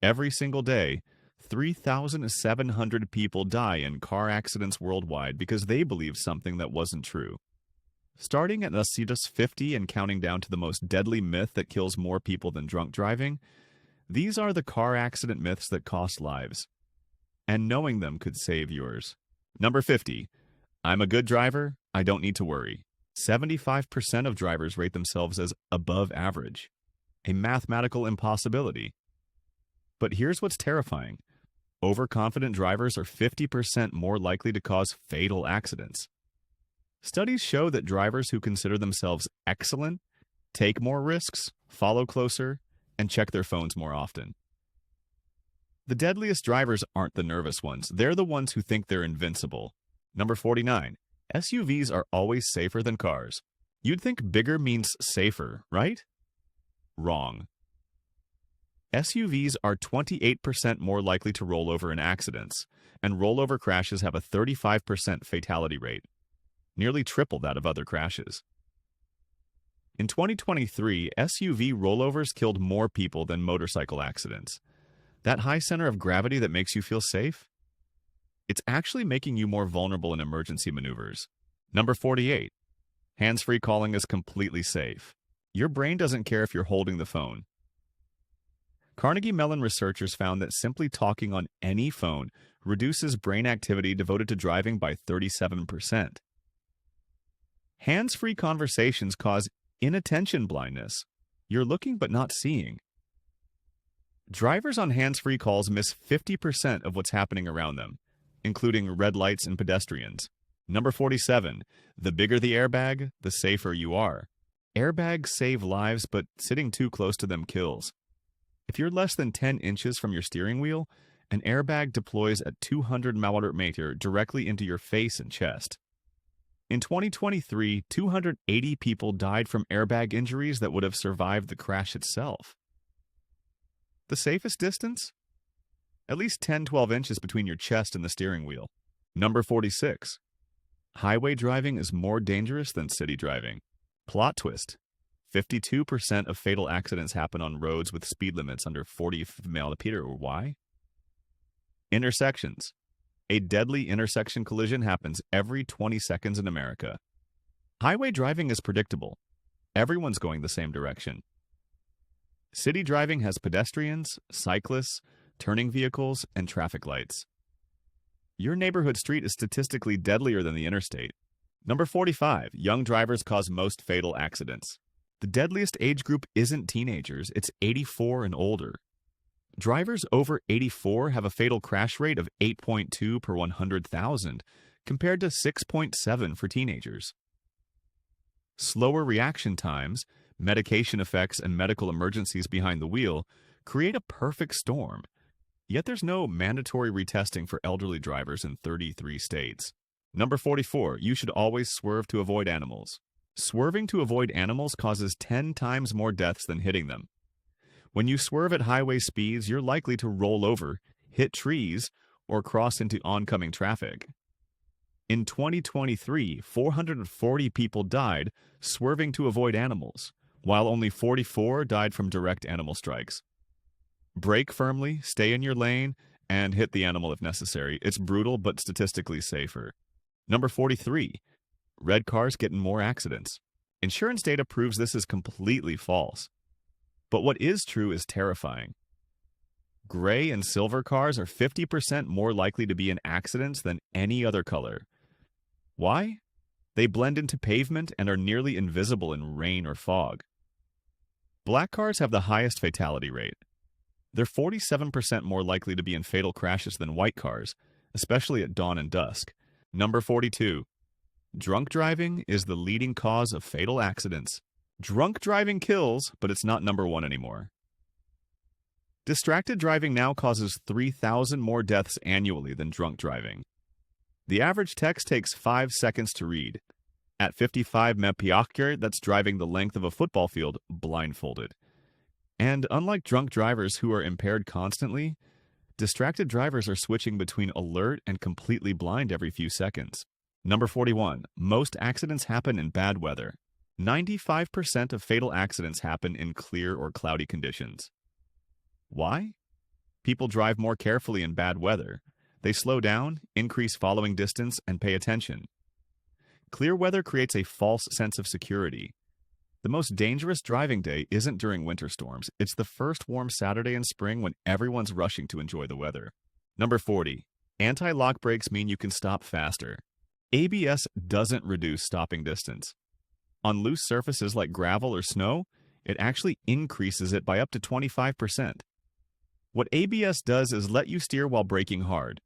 Every single day, 3,700 people die in car accidents worldwide because they believed something that wasn't true. Starting at Nacitus 50 and counting down to the most deadly myth that kills more people than drunk driving, these are the car accident myths that cost lives. And knowing them could save yours. Number 50. I'm a good driver, I don't need to worry. 75% of drivers rate themselves as above average. A mathematical impossibility. But here's what's terrifying. Overconfident drivers are 50% more likely to cause fatal accidents. Studies show that drivers who consider themselves excellent take more risks, follow closer, and check their phones more often. The deadliest drivers aren't the nervous ones. They're the ones who think they're invincible. Number 49. SUVs are always safer than cars. You'd think bigger means safer, right? Wrong. SUVs are 28% more likely to roll over in accidents, and rollover crashes have a 35% fatality rate, nearly triple that of other crashes. In 2023, SUV rollovers killed more people than motorcycle accidents. That high center of gravity that makes you feel safe? It's actually making you more vulnerable in emergency maneuvers. Number 48. Hands-free calling is completely safe. Your brain doesn't care if you're holding the phone. Carnegie Mellon researchers found that simply talking on any phone reduces brain activity devoted to driving by 37%. Hands-free conversations cause inattention blindness. You're looking but not seeing. Drivers on hands-free calls miss 50% of what's happening around them, including red lights and pedestrians. Number 47. The bigger the airbag, the safer you are. Airbags save lives, but sitting too close to them kills. If you're less than 10 inches from your steering wheel, an airbag deploys at 200 mph directly into your face and chest. In 2023, 280 people died from airbag injuries that would have survived the crash itself. The safest distance? At least 10-12 inches between your chest and the steering wheel. Number 46. Highway driving is more dangerous than city driving. Plot twist. 52% of fatal accidents happen on roads with speed limits under 40 mph. Why? Intersections. A deadly intersection collision happens every 20 seconds in America. Highway driving is predictable. Everyone's going the same direction. City driving has pedestrians, cyclists, turning vehicles, and traffic lights. Your neighborhood street is statistically deadlier than the interstate. Number 45. Young drivers cause most fatal accidents. The deadliest age group isn't teenagers, it's 84 and older. Drivers over 84 have a fatal crash rate of 8.2 per 100,000, compared to 6.7 for teenagers. Slower reaction times, medication effects, and medical emergencies behind the wheel create a perfect storm. Yet there's no mandatory retesting for elderly drivers in 33 states. Number 44. You should always swerve to avoid animals. Swerving to avoid animals causes 10 times more deaths than hitting them. When you swerve at highway speeds, you're likely to roll over, hit trees, or cross into oncoming traffic. In 2023, 440 people died swerving to avoid animals, while only 44 died from direct animal strikes. Brake firmly, stay in your lane, and hit the animal if necessary. It's brutal, but statistically safer. Number 43. Red cars get in more accidents. Insurance data proves this is completely false. But what is true is terrifying. Gray and silver cars are 50% more likely to be in accidents than any other color. Why? They blend into pavement and are nearly invisible in rain or fog. Black cars have the highest fatality rate. They're 47% more likely to be in fatal crashes than white cars, especially at dawn and dusk. Number 42. Drunk driving is the leading cause of fatal accidents. Drunk driving kills, but it's not number one anymore. Distracted driving now causes 3,000 more deaths annually than drunk driving. The average text takes 5 seconds to read. At 55 mph, that's driving the length of a football field blindfolded. And unlike drunk drivers who are impaired constantly, distracted drivers are switching between alert and completely blind every few seconds. Number 41. Most accidents happen in bad weather. 95% of fatal accidents happen in clear or cloudy conditions. Why? People drive more carefully in bad weather. They slow down, increase following distance, and pay attention. Clear weather creates a false sense of security. The most dangerous driving day isn't during winter storms. It's the first warm Saturday in spring when everyone's rushing to enjoy the weather. Number 40. Anti-lock brakes mean you can stop faster. ABS doesn't reduce stopping distance. On loose surfaces like gravel or snow, it actually increases it by up to 25%. What ABS does is let you steer while braking hard,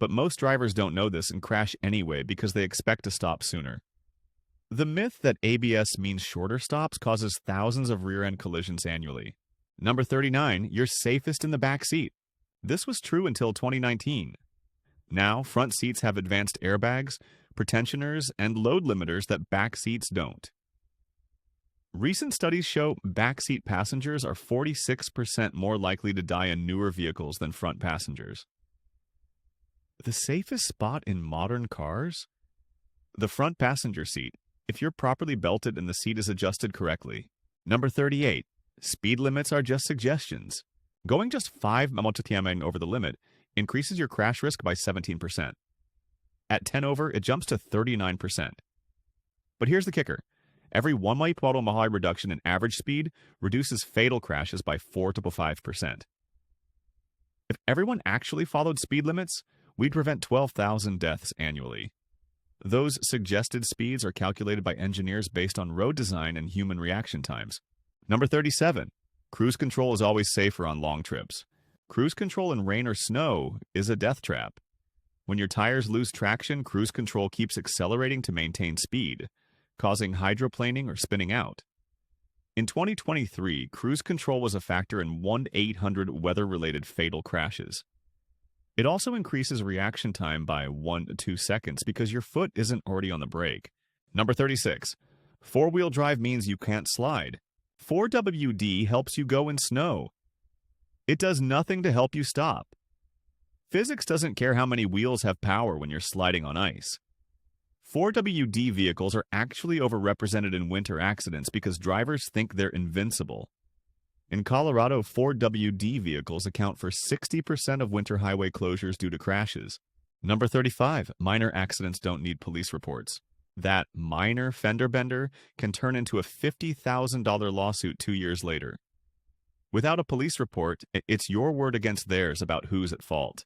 but most drivers don't know this and crash anyway because they expect to stop sooner. The myth that ABS means shorter stops causes thousands of rear-end collisions annually. Number 39, you're safest in the back seat. This was true until 2019. Now, front seats have advanced airbags, pretensioners, and load limiters that back seats don't. Recent studies show backseat passengers are 46% more likely to die in newer vehicles than front passengers. The safest spot in modern cars? The front passenger seat, if you're properly belted and the seat is adjusted correctly. Number 38. Speed limits are just suggestions. Going just 5 km/h over the limit increases your crash risk by 17%. At 10 over, it jumps to 39%. But here's the kicker. Every 1 mile reduction in average speed reduces fatal crashes by 4 to 5%. If everyone actually followed speed limits, we'd prevent 12,000 deaths annually. Those suggested speeds are calculated by engineers based on road design and human reaction times. Number 37. Cruise control is always safer on long trips. Cruise control in rain or snow is a death trap. When your tires lose traction, cruise control keeps accelerating to maintain speed, causing hydroplaning or spinning out. In 2023, cruise control was a factor in 1-800 weather-related fatal crashes. It also increases reaction time by 1 to 2 seconds because your foot isn't already on the brake. Number 36. Four-wheel drive means you can't slide. 4WD helps you go in snow. It does nothing to help you stop. Physics doesn't care how many wheels have power when you're sliding on ice. 4WD vehicles are actually overrepresented in winter accidents because drivers think they're invincible. In Colorado, 4WD vehicles account for 60% of winter highway closures due to crashes. Number 35. Minor accidents don't need police reports. That minor fender bender can turn into a $50,000 lawsuit 2 years later. Without a police report, it's your word against theirs about who's at fault.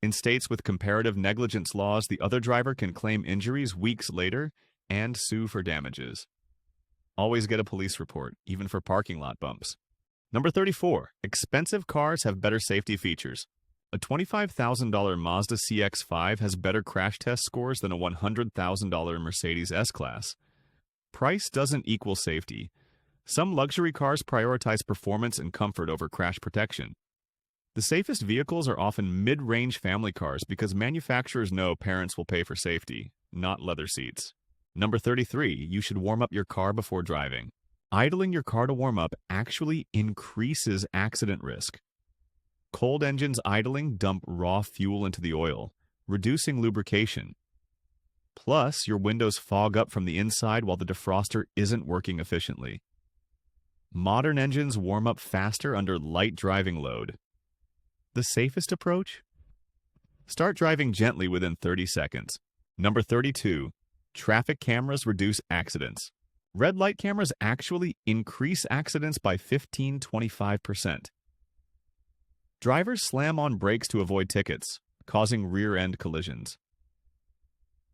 In states with comparative negligence laws, the other driver can claim injuries weeks later and sue for damages. Always get a police report, even for parking lot bumps. Number 34. Expensive cars have better safety features. A $25,000 Mazda CX-5 has better crash test scores than a $100,000 Mercedes S-Class. Price doesn't equal safety. Some luxury cars prioritize performance and comfort over crash protection. The safest vehicles are often mid-range family cars because manufacturers know parents will pay for safety, not leather seats. Number 33. You should warm up your car before driving. Idling your car to warm up actually increases accident risk. Cold engines idling dump raw fuel into the oil, reducing lubrication. Plus, your windows fog up from the inside while the defroster isn't working efficiently. Modern engines warm up faster under light driving load. The safest approach? Start driving gently within 30 seconds. Number 32. Traffic cameras reduce accidents. Red light cameras actually increase accidents by 15-25%. Drivers slam on brakes to avoid tickets, causing rear-end collisions.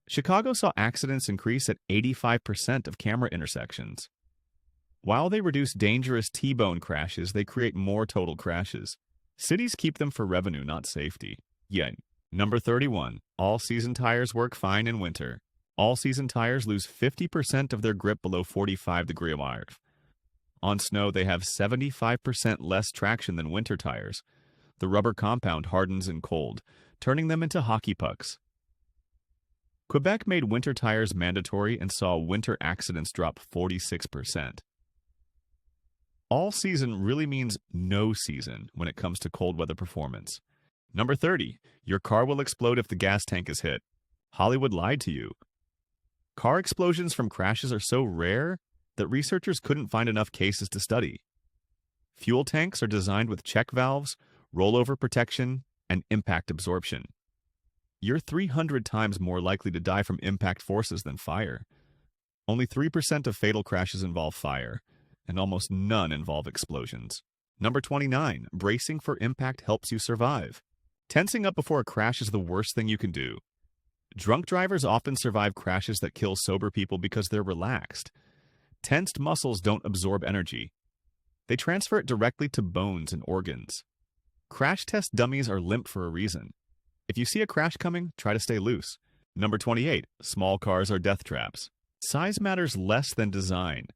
Chicago saw accidents increase at 85% of camera intersections. While they reduce dangerous T-bone crashes, they create more total crashes. Cities keep them for revenue, not safety. Yet, number 31. All-season tires work fine in winter. All-season tires lose 50% of their grip below 45-degree miles. On snow, they have 75% less traction than winter tires. The rubber compound hardens in cold, turning them into hockey pucks. Quebec made winter tires mandatory and saw winter accidents drop 46%. All season really means no season when it comes to cold weather performance. Number 30. Your car will explode if the gas tank is hit. Hollywood lied to you. Car explosions from crashes are so rare that researchers couldn't find enough cases to study. Fuel tanks are designed with check valves, rollover protection, and impact absorption. You're 300 times more likely to die from impact forces than fire. Only 3% of fatal crashes involve fire, and almost none involve explosions. Number 29. Bracing for impact helps you survive. Tensing up before a crash is the worst thing you can do. Drunk drivers often survive crashes that kill sober people because they're relaxed. Tensed muscles don't absorb energy. They transfer it directly to bones and organs. Crash test dummies are limp for a reason. If you see a crash coming, try to stay loose. Number 28. Small cars are death traps. Size matters less than design.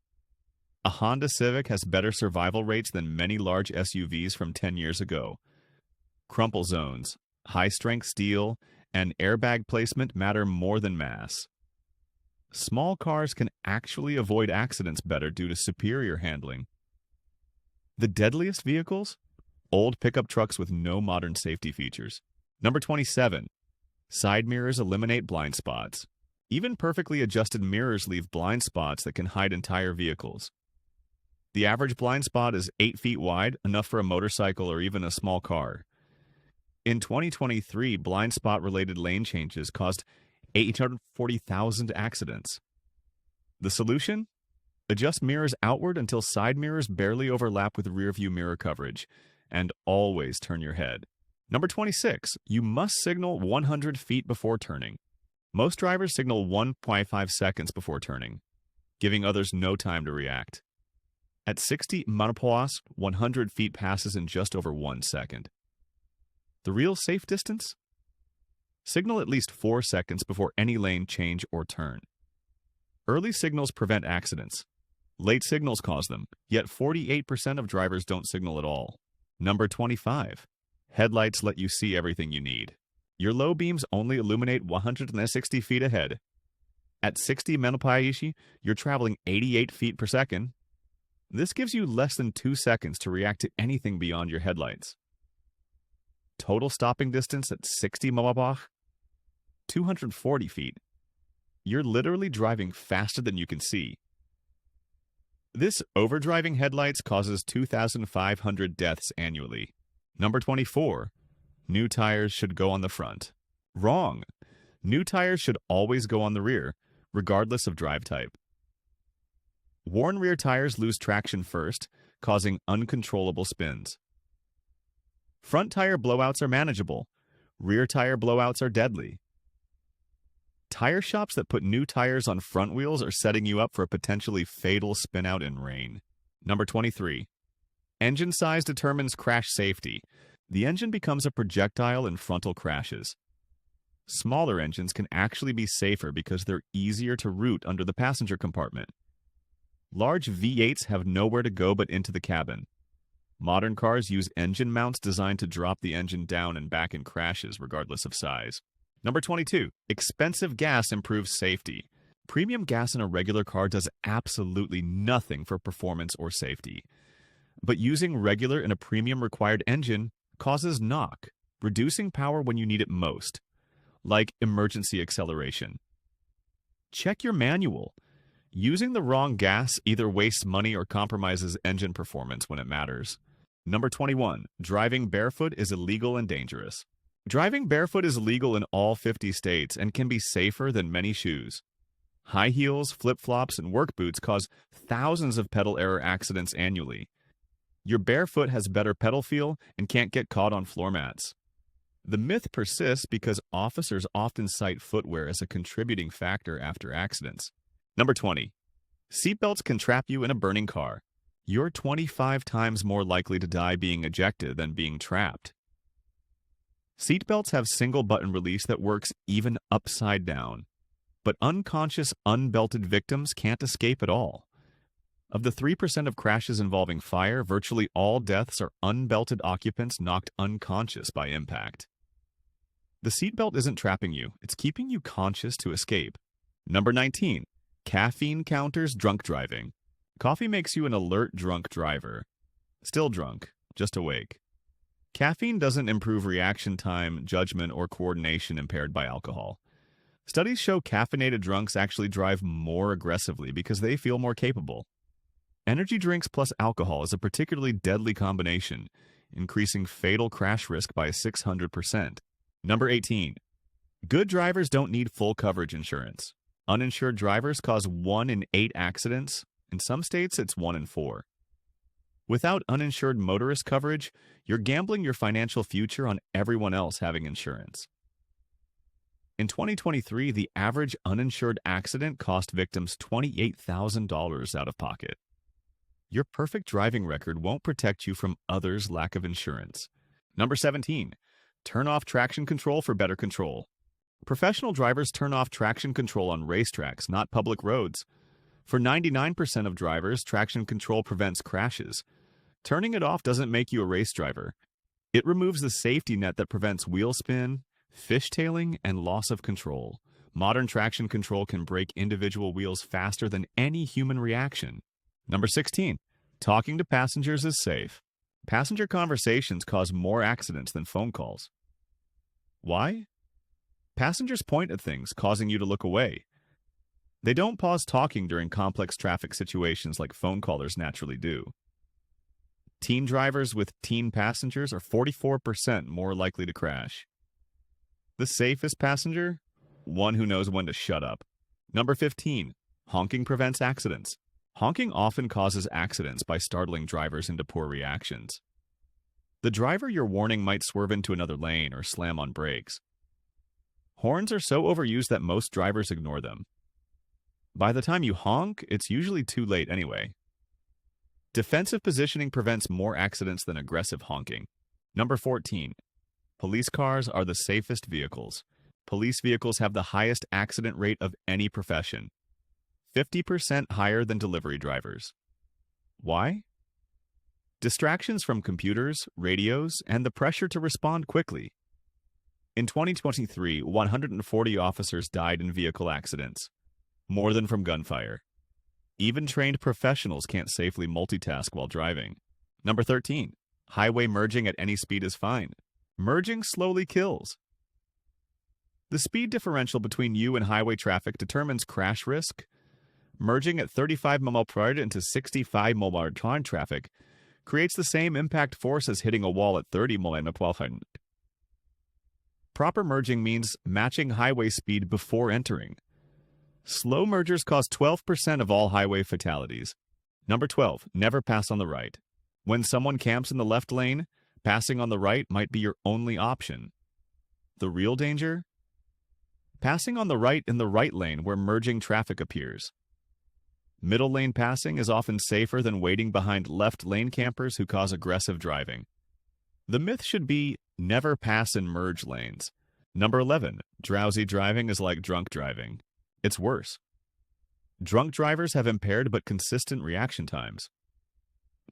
A Honda Civic has better survival rates than many large SUVs from 10 years ago. Crumple zones, high-strength steel, and airbag placement matter more than mass. Small cars can actually avoid accidents better due to superior handling. The deadliest vehicles? Old pickup trucks with no modern safety features. Number 27. Side mirrors eliminate blind spots. Even perfectly adjusted mirrors leave blind spots that can hide entire vehicles. The average blind spot is 8 feet wide, enough for a motorcycle or even a small car. In 2023, blind spot-related lane changes caused 840,000 accidents. The solution? Adjust mirrors outward until side mirrors barely overlap with rear-view mirror coverage, and always turn your head. Number 26. You must signal 100 feet before turning. Most drivers signal 1.5 seconds before turning, giving others no time to react. At 60 mph, 100 feet passes in just over 1 second. The real safe distance? Signal at least 4 seconds before any lane change or turn. Early signals prevent accidents. Late signals cause them, yet 48% of drivers don't signal at all. Number 25. Headlights let you see everything you need. Your low beams only illuminate 160 feet ahead. At 60 mph, you're traveling 88 feet per second. This gives you less than 2 seconds to react to anything beyond your headlights. Total stopping distance at 60 mph? 240 feet. You're literally driving faster than you can see. This overdriving headlights causes 2,500 deaths annually. Number 24. New tires should go on the front. Wrong. New tires should always go on the rear, regardless of drive type. Worn rear tires lose traction first, causing uncontrollable spins. Front tire blowouts are manageable. Rear tire blowouts are deadly. Tire shops that put new tires on front wheels are setting you up for a potentially fatal spin-out in rain. Number 23. Engine size determines crash safety. The engine becomes a projectile in frontal crashes. Smaller engines can actually be safer because they're easier to route under the passenger compartment. Large V8s have nowhere to go but into the cabin. Modern cars use engine mounts designed to drop the engine down and back in crashes regardless of size. Number 22. Expensive gas improves safety. Premium gas in a regular car does absolutely nothing for performance or safety. But using regular in a premium required engine causes knock, reducing power when you need it most, like emergency acceleration. Check your manual. Using the wrong gas either wastes money or compromises engine performance when it matters. Number 21. Driving barefoot is illegal and dangerous. Driving barefoot is illegal in all 50 states and can be safer than many shoes. High heels, flip-flops, and work boots cause thousands of pedal error accidents annually. Your barefoot has better pedal feel and can't get caught on floor mats. The myth persists because officers often cite footwear as a contributing factor after accidents. Number 20. Seatbelts can trap you in a burning car. You're 25 times more likely to die being ejected than being trapped. Seatbelts have single-button release that works even upside down. But unconscious, unbelted victims can't escape at all. Of the 3% of crashes involving fire, virtually all deaths are unbelted occupants knocked unconscious by impact. The seatbelt isn't trapping you, it's keeping you conscious to escape. Number 19. Caffeine counters drunk driving. Coffee makes you an alert drunk driver. Still drunk, just awake. Caffeine doesn't improve reaction time, judgment, or coordination impaired by alcohol. Studies show caffeinated drunks actually drive more aggressively because they feel more capable. Energy drinks plus alcohol is a particularly deadly combination, increasing fatal crash risk by 600%. Number 18. Good drivers don't need full coverage insurance. Uninsured drivers cause 1 in 8 accidents. In some states, it's 1 in 4. Without uninsured motorist coverage, you're gambling your financial future on everyone else having insurance. In 2023, the average uninsured accident cost victims $28,000 out of pocket. Your perfect driving record won't protect you from others' lack of insurance. Number 17. Turn off traction control for better control. Professional drivers turn off traction control on racetracks, not public roads. For 99% of drivers, traction control prevents crashes. Turning it off doesn't make you a race driver. It removes the safety net that prevents wheel spin, fishtailing, and loss of control. Modern traction control can break individual wheels faster than any human reaction. Number 16. Talking to passengers is safe. Passenger conversations cause more accidents than phone calls. Why? Passengers point at things, causing you to look away. They don't pause talking during complex traffic situations like phone callers naturally do. Teen drivers with teen passengers are 44% more likely to crash. The safest passenger? One who knows when to shut up. Number 15. Honking prevents accidents. Honking often causes accidents by startling drivers into poor reactions. The driver you're warning might swerve into another lane or slam on brakes. Horns are so overused that most drivers ignore them. By the time you honk, it's usually too late anyway. Defensive positioning prevents more accidents than aggressive honking. Number 14. Police cars are the safest vehicles. Police vehicles have the highest accident rate of any profession. 50% higher than delivery drivers. Why? Distractions from computers, radios, and the pressure to respond quickly. In 2023, 140 officers died in vehicle accidents, more than from gunfire. Even trained professionals can't safely multitask while driving. Number 13. Highway merging at any speed is fine. Merging slowly kills. The speed differential between you and highway traffic determines crash risk. Merging at 35 mph into 65 mph traffic creates the same impact force as hitting a wall at 30 mph. Proper merging means matching highway speed before entering. Slow mergers cause 12% of all highway fatalities. Number 12. Never pass on the right. When someone camps in the left lane, passing on the right might be your only option. The real danger? Passing on the right in the right lane where merging traffic appears. Middle lane passing is often safer than waiting behind left lane campers who cause aggressive driving. The myth should be never pass in merge lanes. Number 11. Drowsy driving is like drunk driving. It's worse. Drunk drivers have impaired but consistent reaction times.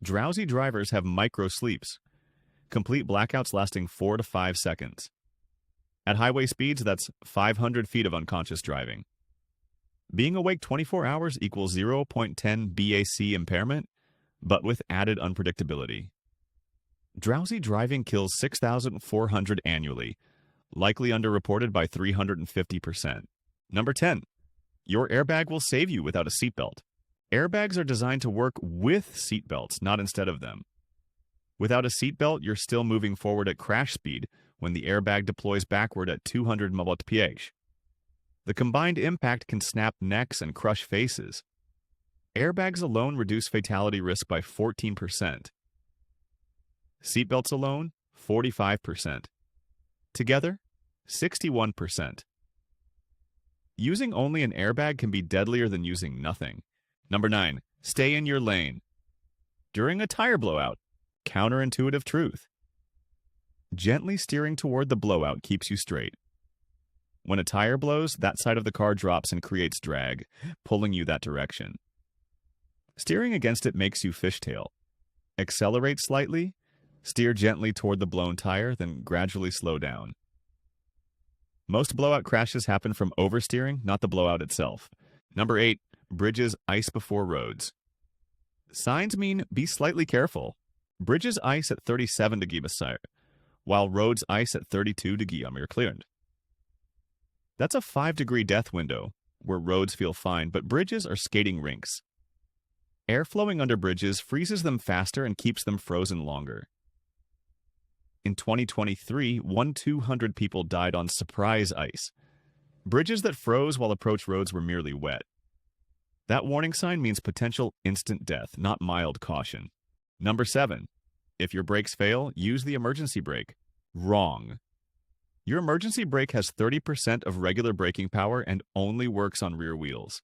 Drowsy drivers have micro sleeps, complete blackouts lasting 4 to 5 seconds. At highway speeds, that's 500 feet of unconscious driving. Being awake 24 hours equals 0.10 BAC impairment, but with added unpredictability. Drowsy driving kills 6,400 annually, likely underreported by 350%. Number 10. Your airbag will save you without a seatbelt. Airbags are designed to work with seatbelts, not instead of them. Without a seatbelt, you're still moving forward at crash speed when the airbag deploys backward at 200 mph. The combined impact can snap necks and crush faces. Airbags alone reduce fatality risk by 14%. Seatbelts alone, 45%. Together, 61%. Using only an airbag can be deadlier than using nothing. Number 9. Stay in your lane. During a tire blowout, counterintuitive truth. Gently steering toward the blowout keeps you straight. When a tire blows, that side of the car drops and creates drag, pulling you that direction. Steering against it makes you fishtail. Accelerate slightly, steer gently toward the blown tire, then gradually slow down. Most blowout crashes happen from oversteering, not the blowout itself. Number 8. Bridges ice before roads. Signs mean be slightly careful. Bridges ice at 37 degrees, while roads ice at 32 degrees cleared. That's a 5-degree death window, where roads feel fine, but bridges are skating rinks. Air flowing under bridges freezes them faster and keeps them frozen longer. In 2023, 200 people died on surprise ice. Bridges that froze while approach roads were merely wet. That warning sign means potential instant death, not mild caution. Number 7. If your brakes fail, use the emergency brake. Wrong. Your emergency brake has 30% of regular braking power and only works on rear wheels.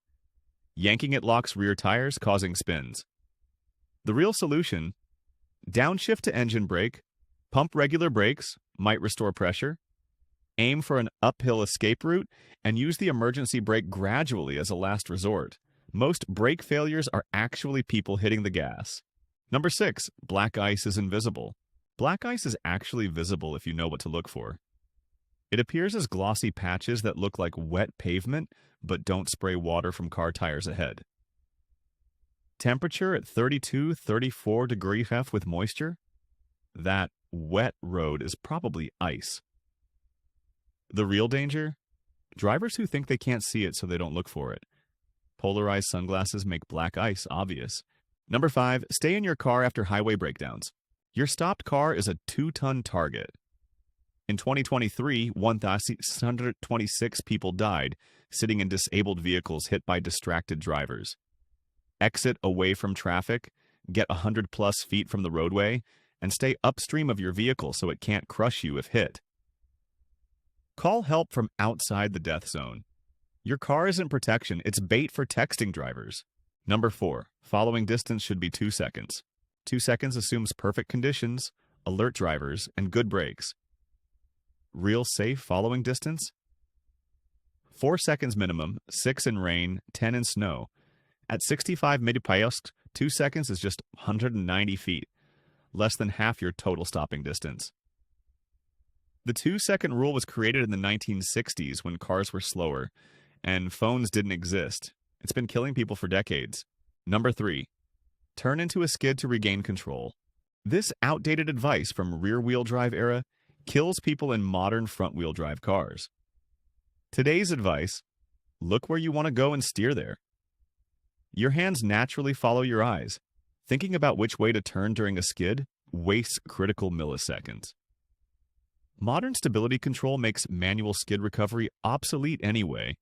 Yanking it locks rear tires, causing spins. The real solution: downshift to engine brake, pump regular brakes, might restore pressure, aim for an uphill escape route, and use the emergency brake gradually as a last resort. Most brake failures are actually people hitting the gas. Number 6. Black ice is invisible. Black ice is actually visible if you know what to look for. It appears as glossy patches that look like wet pavement, but don't spray water from car tires ahead. Temperature at 32-34 degrees F with moisture? That wet road is probably ice. The real danger? Drivers who think they can't see it so they don't look for it. Polarized sunglasses make black ice obvious. Number 5. Stay in your car after highway breakdowns. Your stopped car is a 2-ton target. In 2023, 1,626 people died sitting in disabled vehicles hit by distracted drivers. Exit away from traffic, get 100+ feet from the roadway, and stay upstream of your vehicle so it can't crush you if hit. Call help from outside the death zone. Your car isn't protection, it's bait for texting drivers. Number 4. Following distance should be 2 seconds. 2 seconds assumes perfect conditions, alert drivers, and good brakes. Real safe following distance? 4 seconds minimum, 6 in rain, 10 in snow. At 65 mph, 2 seconds is just 190 feet, less than half your total stopping distance. The 2-second rule was created in the 1960s when cars were slower and phones didn't exist. It's been killing people for decades. Number 3. Turn into a skid to regain control. This outdated advice from rear-wheel drive era kills people in modern front-wheel drive cars. Today's advice: look where you want to go and steer there. Your hands naturally follow your eyes. Thinking about which way to turn during a skid wastes critical milliseconds. Modern stability control makes manual skid recovery obsolete anyway.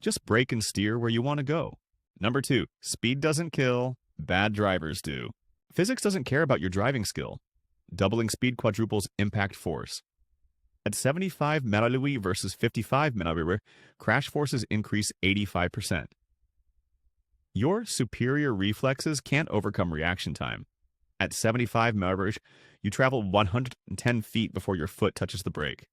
Just brake and steer where you want to go. Number 2. Speed doesn't kill, bad drivers do. Physics doesn't care about your driving skill. Doubling speed quadruples impact force. At 75 mph versus 55 mph, crash forces increase 85%. Your superior reflexes can't overcome reaction time. At 75 mph, you travel 110 feet before your foot touches the brake.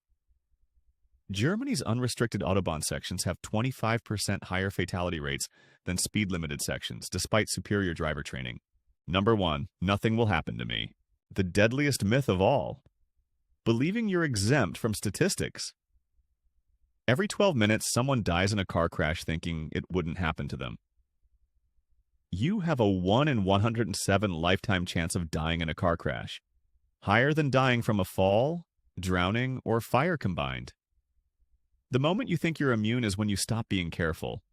Germany's unrestricted Autobahn sections have 25% higher fatality rates than speed-limited sections, despite superior driver training. Number 1. Nothing will happen to me. The deadliest myth of all. Believing you're exempt from statistics. Every 12 minutes, someone dies in a car crash thinking it wouldn't happen to them. You have a 1 in 107 lifetime chance of dying in a car crash, higher than dying from a fall, drowning, or fire combined. The moment you think you're immune is when you stop being careful.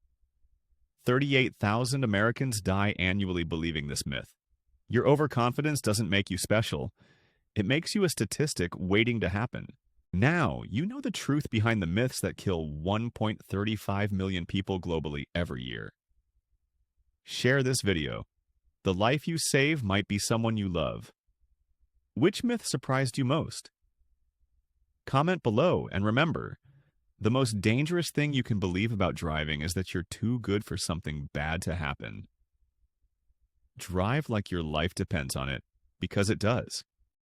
38,000 Americans die annually believing this myth. Your overconfidence doesn't make you special. It makes you a statistic waiting to happen. Now, you know the truth behind the myths that kill 1.35 million people globally every year. Share this video. The life you save might be someone you love. Which myth surprised you most? Comment below, and remember, the most dangerous thing you can believe about driving is that you're too good for something bad to happen. Drive like your life depends on it, because it does.